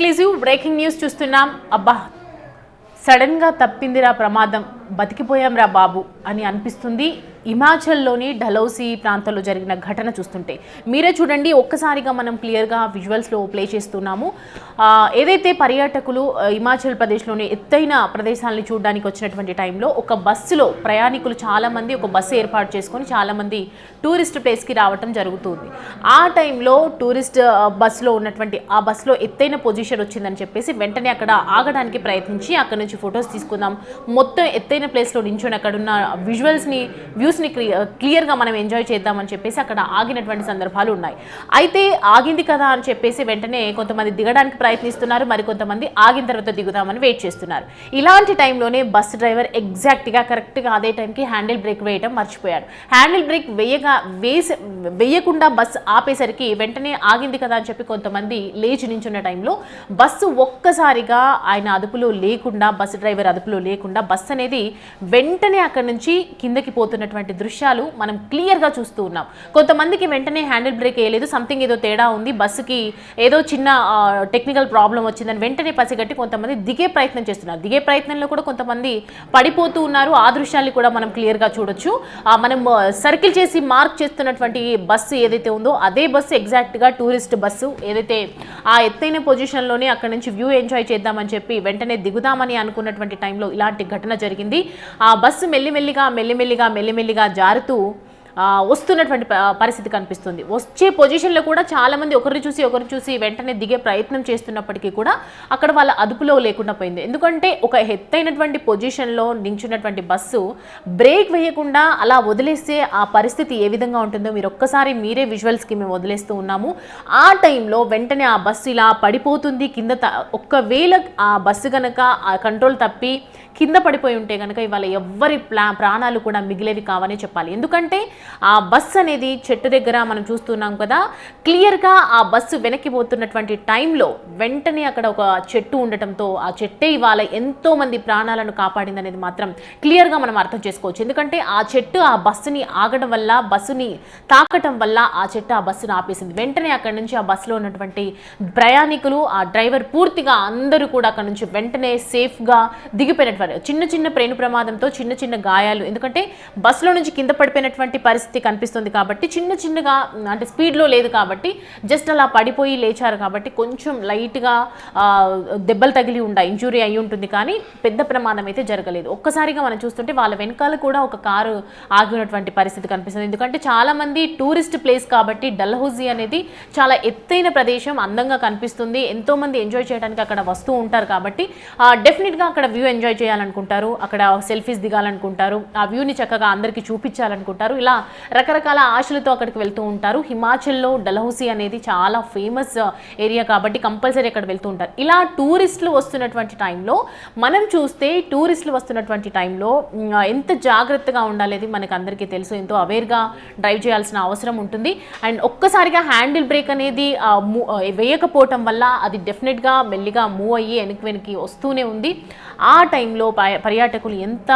Exclusive breaking news చూస్తున్నాం. అబ్బా సడన్గా తప్పిందిరా ప్రమాదం, బతికిపోయాంరా బాబు అని అనిపిస్తుంది. హిమాచల్లోని డలౌసీ ప్రాంతంలో జరిగిన ఘటన చూస్తుంటే మీరే చూడండి. ఒక్కసారిగా మనం క్లియర్గా విజువల్స్లో ప్లే చేస్తున్నాము. ఏదైతే పర్యాటకులు హిమాచల్ ప్రదేశ్లోని ఎత్తైన ప్రదేశాలను చూడడానికి వచ్చినటువంటి టైంలో ఒక బస్సులో ప్రయాణికులు చాలామంది ఒక బస్సు ఏర్పాటు చేసుకొని చాలామంది టూరిస్ట్ ప్లేస్కి రావటం జరుగుతుంది. ఆ టైంలో టూరిస్ట్ బస్సులో ఉన్నటువంటి ఆ బస్సులో ఎత్తైన పొజిషన్ వచ్చిందని చెప్పేసి వెంటనే అక్కడ ఆగడానికి ప్రయత్నించి అక్కడ నుంచి ఫొటోస్ తీసుకుందాం, మొత్తం ఎత్తైన ప్లేస్లో నించొని అక్కడున్న వ్యూస్ని క్లియర్గా మనం ఎంజాయ్ చేద్దామని చెప్పేసి అక్కడ ఆగినటువంటి సందర్భాలు ఉన్నాయి. అయితే ఆగింది కదా అని చెప్పేసి వెంటనే కొంతమంది దిగడానికి ప్రయత్నిస్తున్నారు, మరికొంతమంది ఆగిన తర్వాత దిగుదామని వెయిట్ చేస్తున్నారు. ఇలాంటి టైంలోనే బస్ డ్రైవర్ ఎగ్జాక్ట్గా కరెక్ట్గా అదే టైంకి హ్యాండిల్ బ్రేక్ వేయడం మర్చిపోయాడు. హ్యాండిల్ బ్రేక్ వేయకుండా బస్సు ఆపేసరికి వెంటనే ఆగింది కదా అని చెప్పి కొంతమంది లేచి నించున్న టైంలో బస్సు ఒక్కసారిగా ఆయన అదుపులో లేకుండా, బస్సు డ్రైవర్ అదుపులో లేకుండా బస్సు అనేది వెంటనే అక్కడి నుంచి కిందకి పోతున్నటువంటి దృశ్యాలు మనం క్లియర్గా చూస్తూ ఉన్నాం. కొంతమందికి వెంటనే హ్యాండిల్ బ్రేక్ వేయలేదు, సంథింగ్ ఏదో తేడా ఉంది, బస్సుకి ఏదో చిన్న టెక్నికల్ ప్రాబ్లం వచ్చిందని వెంటనే పసిగట్టి కొంతమంది దిగే ప్రయత్నం చేస్తున్నారు. దిగే ప్రయత్నంలో కూడా కొంతమంది పడిపోతూ ఉన్నారు. ఆ దృశ్యాన్ని కూడా మనం క్లియర్గా చూడొచ్చు. మనం సర్కిల్ చేసి మార్క్ చేస్తున్నటువంటి బస్సు ఏదైతే ఉందో అదే బస్సు ఎగ్జాక్ట్గా టూరిస్ట్ బస్సు. ఏదైతే ఆ ఎత్తైన పొజిషన్లోనే అక్కడ నుంచి వ్యూ ఎంజాయ్ చేద్దామని చెప్పి వెంటనే దిగుదామని అనుకున్నటువంటి టైంలో ఇలాంటి ఘటన జరిగింది. ఆ బస్సు మెల్లిమెల్లిగా జారుతూ వస్తున్నటువంటి పరిస్థితి కనిపిస్తుంది. వచ్చే పొజిషన్లో కూడా చాలామంది ఒకరు చూసి వెంటనే దిగే ప్రయత్నం చేస్తున్నప్పటికీ కూడా అక్కడ వాళ్ళ అదుపులో లేకుండా పోయింది. ఎందుకంటే ఒక ఎత్తైనటువంటి పొజిషన్లో నించున్నటువంటి బస్సు బ్రేక్ వేయకుండా అలా వదిలేస్తే ఆ పరిస్థితి ఏ విధంగా ఉంటుందో మీరు ఒక్కసారి మీరే విజువల్స్కి మేము వదిలేస్తూ ఉన్నాము. ఆ టైంలో వెంటనే ఆ బస్సు ఇలా పడిపోతుంది కింద. ఒక్కవేళ ఆ బస్సు కనుక ఆ కంట్రోల్ తప్పి కింద పడిపోయి ఉంటే కనుక ఇవాళ ఎవ్వరి ప్రాణాలు కూడా మిగిలేవి కావని చెప్పాలి. ఎందుకంటే ఆ బస్సు అనేది చెట్టు దగ్గర మనం చూస్తున్నాం కదా, క్లియర్గా ఆ బస్సు వెనక్కి పోతున్నటువంటి టైంలో వెంటనే అక్కడ ఒక చెట్టు ఉండటంతో ఆ చెట్టే ఇవాళ ఎంతో మంది ప్రాణాలను కాపాడింది అనేది మాత్రం క్లియర్గా మనం అర్థం చేసుకోవచ్చు. ఎందుకంటే ఆ చెట్టు ఆ బస్సుని ఆగడం వల్ల, బస్సుని తాకటం వల్ల ఆ చెట్టు ఆ బస్సును ఆపేసింది. వెంటనే అక్కడ నుంచి ఆ బస్సులో ఉన్నటువంటి ప్రయాణికులు, ఆ డ్రైవర్ పూర్తిగా అందరూ కూడా అక్కడ నుంచి వెంటనే సేఫ్గా దిగిపోయినటువంటి చిన్న ప్రేణు ప్రమాదంతో చిన్న గాయాలు. ఎందుకంటే బస్సులో నుంచి కింద పడిపోయినటువంటి పరిస్థితి కనిపిస్తుంది కాబట్టి చిన్నగా, అంటే స్పీడ్లో లేదు కాబట్టి జస్ట్ అలా పడిపోయి లేచారు కాబట్టి కొంచెం లైట్గా దెబ్బలు తగిలి ఇంజురీ అయి ఉంటుంది, కానీ పెద్ద ప్రమాదం అయితే జరగలేదు. ఒక్కసారిగా మనం చూస్తుంటే వాళ్ళ వెనకాల కూడా ఒక కారు ఆగినటువంటి పరిస్థితి కనిపిస్తుంది. ఎందుకంటే చాలామంది టూరిస్ట్ ప్లేస్ కాబట్టి డల్హౌసీ అనేది చాలా ఎత్తైన ప్రదేశం, అందంగా కనిపిస్తుంది, ఎంతోమంది ఎంజాయ్ చేయడానికి అక్కడ వస్తూ ఉంటారు కాబట్టి డెఫినెట్గా అక్కడ వ్యూ ఎంజాయ్ చేయాలనుకుంటారు, అక్కడ సెల్ఫీస్ దిగాలనుకుంటారు, ఆ వ్యూని చక్కగా అందరికీ చూపించాలనుకుంటారు. ఇలా రకరకాల ఆశలతో అక్కడికి వెళ్తూ ఉంటారు. హిమాచల్లో డల్హౌసీ అనేది చాలా ఫేమస్ ఏరియా కాబట్టి కంపల్సరీ అక్కడ వెళ్తూ ఉంటారు. ఇలా టూరిస్టులు వస్తున్నటువంటి టైంలో మనం చూస్తే ఎంత జాగ్రత్తగా ఉండాలి మనకు అందరికీ తెలుసు. ఎంతో అవేర్గా డ్రైవ్ చేయాల్సిన అవసరం ఉంటుంది. అండ్ ఒక్కసారిగా హ్యాండిల్ బ్రేక్ అనేది వేయకపోవటం వల్ల అది డెఫినెట్గా మెల్లిగా మూవ్ అయ్యి వెనక్కి వస్తూనే ఉంది. ఆ టైంలో పర్యాటకులు ఎంత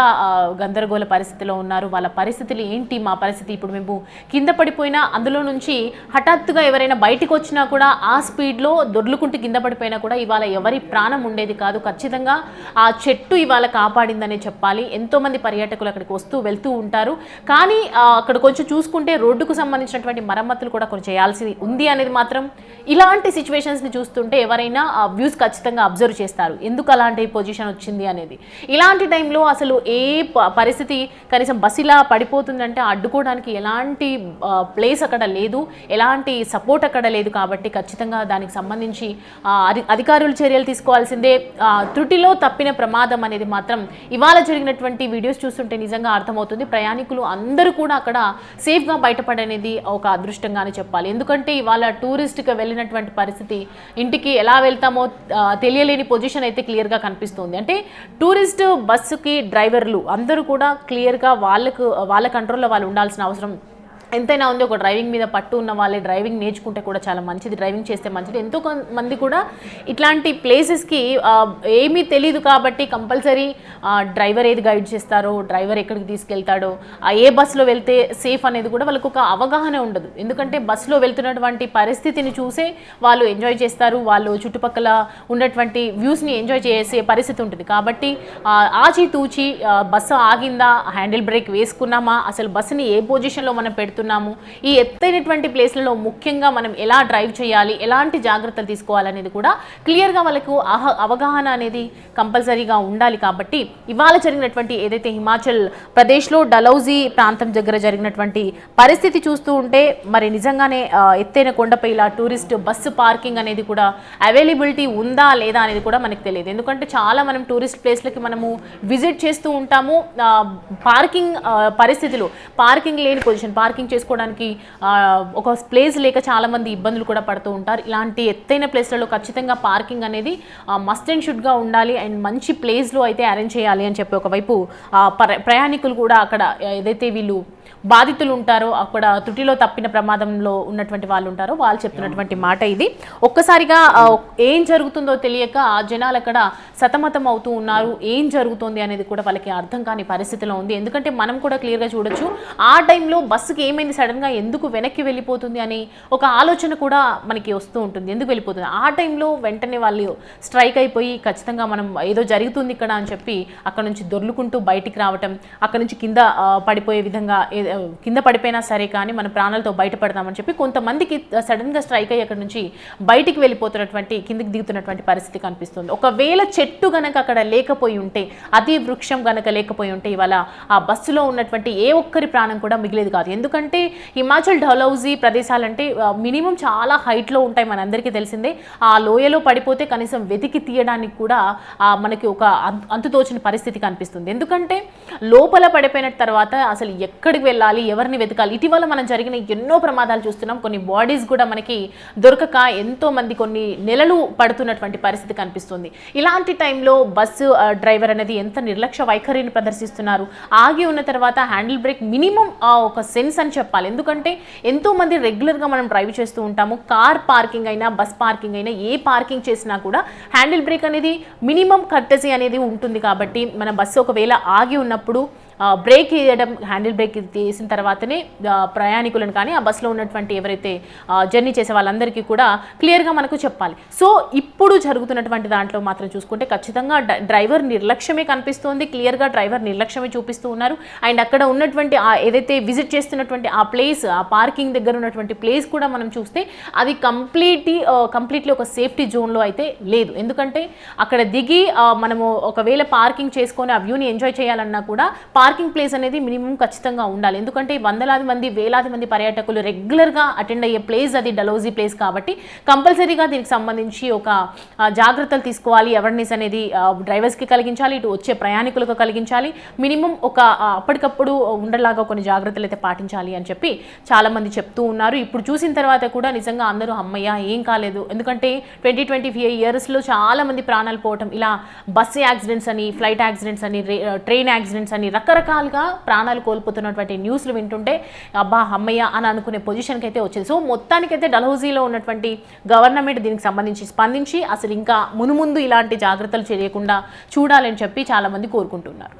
గందరగోళ పరిస్థితిలో ఉన్నారు, వాళ్ళ పరిస్థితులు ఏంటి, మా పరిస్థితి ఇప్పుడు మేము కింద పడిపోయినా అందులో నుంచి హఠాత్తుగా ఎవరైనా బయటికి వచ్చినా కూడా ఆ స్పీడ్లో దొర్లుకుంటూ కింద పడిపోయినా కూడా ఇవాళ ఎవరి ప్రాణం ఉండేది కాదు. ఖచ్చితంగా ఆ చెట్టు ఇవాళ కాపాడిందనే చెప్పాలి. ఎంతోమంది పర్యాటకులు అక్కడికి వస్తూ వెళ్తూ ఉంటారు, కానీ అక్కడ కొంచెం చూసుకుంటే రోడ్డుకు సంబంధించినటువంటి మరమ్మతులు కూడా కొంచెం చేయాల్సి ఉంది అనేది మాత్రం ఇలాంటి సిచ్యువేషన్స్ని చూస్తుంటే ఎవరైనా ఆ వ్యూస్ ఖచ్చితంగా అబ్జర్వ్ చేస్తారు, ఎందుకు అలాంటి పొజిషన్ వచ్చింది అనేది. ఇలాంటి టైంలో అసలు ఏ పరిస్థితి, కనీసం బస్సు ఇలా పడిపోతుందంటే అడ్డుకోవడానికి ఎలాంటి ప్లేస్ అక్కడ లేదు, ఎలాంటి సపోర్ట్ అక్కడ లేదు కాబట్టి ఖచ్చితంగా దానికి సంబంధించి అధికారులు చర్యలు తీసుకోవాల్సిందే. త్రుటిలో తప్పిన ప్రమాదం అనేది మాత్రం ఇవాళ జరిగినటువంటి వీడియోస్ చూస్తుంటే నిజంగా అర్థమవుతుంది. ప్రయాణికులు అందరూ కూడా అక్కడ సేఫ్గా బయటపడనేది ఒక అదృష్టంగానే చెప్పాలి. ఎందుకంటే ఇవాళ టూరిస్ట్కి వెళ్ళినటువంటి పరిస్థితి, ఇంటికి ఎలా వెళ్తామో తెలియలేని పొజిషన్ అయితే క్లియర్గా కనిపిస్తుంది. అంటే టూరిస్ట్ బస్సుకి డ్రైవర్లు అందరూ కూడా క్లియర్గా వాళ్ళ కంట్రోల్లో వాళ్ళు ఉండాల్సిన అవసరం ఎంతైనా ఉంది. ఒక డ్రైవింగ్ మీద పట్టు ఉన్న వాళ్ళే డ్రైవింగ్ నేర్చుకుంటే కూడా చాలా మంచిది, డ్రైవింగ్ చేస్తే మంచిది. ఎంతో మంది కూడా ఇట్లాంటి ప్లేసెస్కి ఏమీ తెలీదు కాబట్టి కంపల్సరీ డ్రైవర్ ఏది గైడ్ చేస్తారో, డ్రైవర్ ఎక్కడికి తీసుకెళ్తాడో, ఏ బస్సులో వెళ్తే సేఫ్ అనేది కూడా వాళ్ళకు ఒక అవగాహన ఉండదు. ఎందుకంటే బస్సులో వెళ్తున్నటువంటి పరిస్థితిని చూసే వాళ్ళు ఎంజాయ్ చేస్తారు, వాళ్ళు చుట్టుపక్కల ఉన్నటువంటి వ్యూస్ని ఎంజాయ్ చేసే పరిస్థితి ఉంటుంది. కాబట్టి ఆచితూచి బస్సు ఆగిందా, హ్యాండిల్ బ్రేక్ వేసుకున్నామా, అసలు బస్సుని ఏ పొజిషన్లో మనం పెడుతున్నాము, ఈ ఎత్తైనటువంటి ప్లేస్లలో ముఖ్యంగా మనం ఎలా డ్రైవ్ చేయాలి, ఎలాంటి జాగ్రత్తలు తీసుకోవాలనేది కూడా క్లియర్గా వాళ్ళకు అవగాహన అనేది కంపల్సరీగా ఉండాలి. కాబట్టి ఇవాళ జరిగినటువంటి ఏదైతే హిమాచల్ ప్రదేశ్లో డలౌజీ ప్రాంతం దగ్గర జరిగినటువంటి పరిస్థితి చూస్తూ ఉంటే మరి నిజంగానే ఎత్తైన కొండపై ఇలా టూరిస్ట్ బస్సు పార్కింగ్ అనేది కూడా అవైలబిలిటీ ఉందా లేదా అనేది కూడా మనకు తెలియదు. ఎందుకంటే చాలా మనం టూరిస్ట్ ప్లేస్లకి మనము విజిట్ చేస్తూ ఉంటాము. పార్కింగ్ పరిస్థితులు, పార్కింగ్ లేని పొజిషన్, పార్కింగ్ చేసుకోవడానికి ఒక ప్లేస్ లేక చాలామంది ఇబ్బందులు కూడా పడుతూ ఉంటారు. ఇలాంటి ఎత్తైన ప్లేస్లలో ఖచ్చితంగా పార్కింగ్ అనేది మస్ట్ అండ్ షుడ్గా ఉండాలి అండ్ మంచి ప్లేస్లో అయితే అరేంజ్ చేయాలి అని చెప్పి ఒకవైపు ప్రయాణికులు కూడా అక్కడ ఏదైతే వీళ్ళు బాధితులు ఉంటారో, అక్కడ త్రుటిలో తప్పిన ప్రమాదంలో ఉన్నటువంటి వాళ్ళు ఉంటారో వాళ్ళు చెప్తున్నటువంటి మాట ఇది. ఒక్కసారిగా ఏం జరుగుతుందో తెలియక జనాలు అక్కడ సతమతం అవుతూ ఉన్నారు. ఏం జరుగుతుంది అనేది కూడా వాళ్ళకి అర్థం కాని పరిస్థితిలో ఉంది. ఎందుకంటే మనం కూడా క్లియర్గా చూడొచ్చు, ఆ టైంలో బస్సుకి ఏమైంది, సడన్గా ఎందుకు వెనక్కి వెళ్ళిపోతుంది అని ఒక ఆలోచన కూడా మనకి వస్తూ ఉంటుంది. ఎందుకు వెళ్ళిపోతుంది ఆ టైంలో వెంటనే వాళ్ళు స్ట్రైక్ అయిపోయి ఖచ్చితంగా మనం ఏదో జరుగుతుంది ఇక్కడ అని చెప్పి అక్కడ నుంచి దొర్లుకుంటూ బయటికి రావటం, అక్కడ నుంచి కింద పడిపోయే విధంగా కింద పడిపోయినా సరే కానీ మన ప్రాణాలతో బయటపడతామని చెప్పి కొంతమందికి సడన్గా స్ట్రైక్ అయ్యి అక్కడ నుంచి బయటికి వెళ్ళిపోతున్నటువంటి, కిందికి దిగుతున్నటువంటి పరిస్థితి కనిపిస్తుంది. ఒకవేళ చెట్టు గనక అక్కడ లేకపోయి ఉంటే, అతి వృక్షం గనక లేకపోయి ఉంటే ఇవాళ ఆ బస్సులో ఉన్నటువంటి ఏ ఒక్కరి ప్రాణం కూడా మిగిలేదు కాదు. ఎందుకంటే హిమాచల్ డలౌజీ ప్రదేశాలంటే మినిమం చాలా హైట్లో ఉంటాయి, మనందరికీ తెలిసిందే. ఆ లోయలో పడిపోతే కనీసం వెతికి తీయడానికి కూడా మనకి ఒక అంతుతోచిన పరిస్థితి కనిపిస్తుంది. ఎందుకంటే లోపల పడిపోయిన తర్వాత అసలు ఎక్కడికి వెళ్ళాలి, ఎవరిని వెతకాలి. ఇటీవల మనం జరిగిన ఎన్నో ప్రమాదాలు చూస్తున్నాం. కొన్ని బాడీస్ కూడా మనకి దొరకక ఎంతో మంది కొన్ని నెలలు పడుతున్నటువంటి పరిస్థితి కనిపిస్తుంది. ఇలాంటి టైంలో బస్సు డ్రైవర్ అనేది ఎంత నిర్లక్ష్య వైఖరిని ప్రదర్శిస్తున్నారు. ఆగి ఉన్న తర్వాత హ్యాండిల్ బ్రేక్ మినిమం ఒక సెన్స్ అని చెప్పాలి. ఎందుకంటే ఎంతో మంది రెగ్యులర్గా మనం డ్రైవ్ చేస్తూ ఉంటాము. కార్ పార్కింగ్ అయినా, బస్ పార్కింగ్ అయినా, ఏ పార్కింగ్ చేసినా కూడా హ్యాండిల్ బ్రేక్ అనేది మినిమం కర్టసీ అనేది ఉంటుంది. కాబట్టి మన బస్సు ఒకవేళ ఆగి ఉన్నప్పుడు బ్రేక్ వేయడం, హ్యాండిల్ బ్రేక్ తీసిన తర్వాతనే ప్రయాణికులను కానీ ఆ బస్సులో ఉన్నటువంటి ఎవరైతే జర్నీ చేసే వాళ్ళందరికీ కూడా క్లియర్గా మనకు చెప్పాలి. సో ఇప్పుడు జరుగుతున్నటువంటి దాంట్లో మాత్రం చూసుకుంటే ఖచ్చితంగా డ్రైవర్ నిర్లక్ష్యమే కనిపిస్తోంది. క్లియర్గా డ్రైవర్ నిర్లక్ష్యమే చూపిస్తూ ఉన్నారు. అండ్ అక్కడ ఉన్నటువంటి ఏదైతే విజిట్ చేస్తున్నటువంటి ఆ ప్లేస్, ఆ పార్కింగ్ దగ్గర ఉన్నటువంటి ప్లేస్ కూడా మనం చూస్తే అది కంప్లీట్లీ ఒక సేఫ్టీ జోన్లో అయితే లేదు. ఎందుకంటే అక్కడ దిగి మనము ఒకవేళ పార్కింగ్ చేసుకొని ఆ వ్యూని ఎంజాయ్ చేయాలన్నా కూడా పార్కింగ్ ప్లేస్ అనేది మినిమం ఖచ్చితంగా ఉండాలి. ఎందుకంటే వందలాది మంది, వేలాది మంది పర్యాటకులు రెగ్యులర్గా అటెండ్ అయ్యే ప్లేస్ అది డలౌజీ ప్లేస్. కాబట్టి కంపల్సరీగా దీనికి సంబంధించి ఒక జాగ్రత్తలు తీసుకోవాలి. అవేర్నెస్ అనేది డ్రైవర్స్కి కలిగించాలి, ఇటు వచ్చే ప్రయాణికులకు కలిగించాలి. మినిమం ఒక అప్పటికప్పుడు ఉండలాగా కొన్ని జాగ్రత్తలు అయితే పాటించాలి అని చెప్పి చాలామంది చెప్తూ ఉన్నారు. ఇప్పుడు చూసిన తర్వాత కూడా నిజంగా అందరూ అమ్మయ్య ఏం కాలేదు. ఎందుకంటే 2025 ఇయర్స్లో చాలామంది ప్రాణాలు పోవటం, ఇలా బస్సు యాక్సిడెంట్స్ అని, ఫ్లైట్ యాక్సిడెంట్స్ అని, ట్రైన్ యాక్సిడెంట్స్ అని రకరకాలుగా ప్రాణాలు కోల్పోతున్నటువంటి న్యూస్లు వింటుంటే అబ్బా అమ్మయ్య అని అనుకునే పొజిషన్కి అయితే వచ్చింది. సో మొత్తానికైతే డలహౌజీలో ఉన్నటువంటి గవర్నమెంట్ దీనికి సంబంధించి స్పందించి అసలు ఇంకా మునుముందు ఇలాంటి జాగ్రత్తలు చేయకుండా చూడాలని చెప్పి చాలామంది కోరుకుంటున్నారు.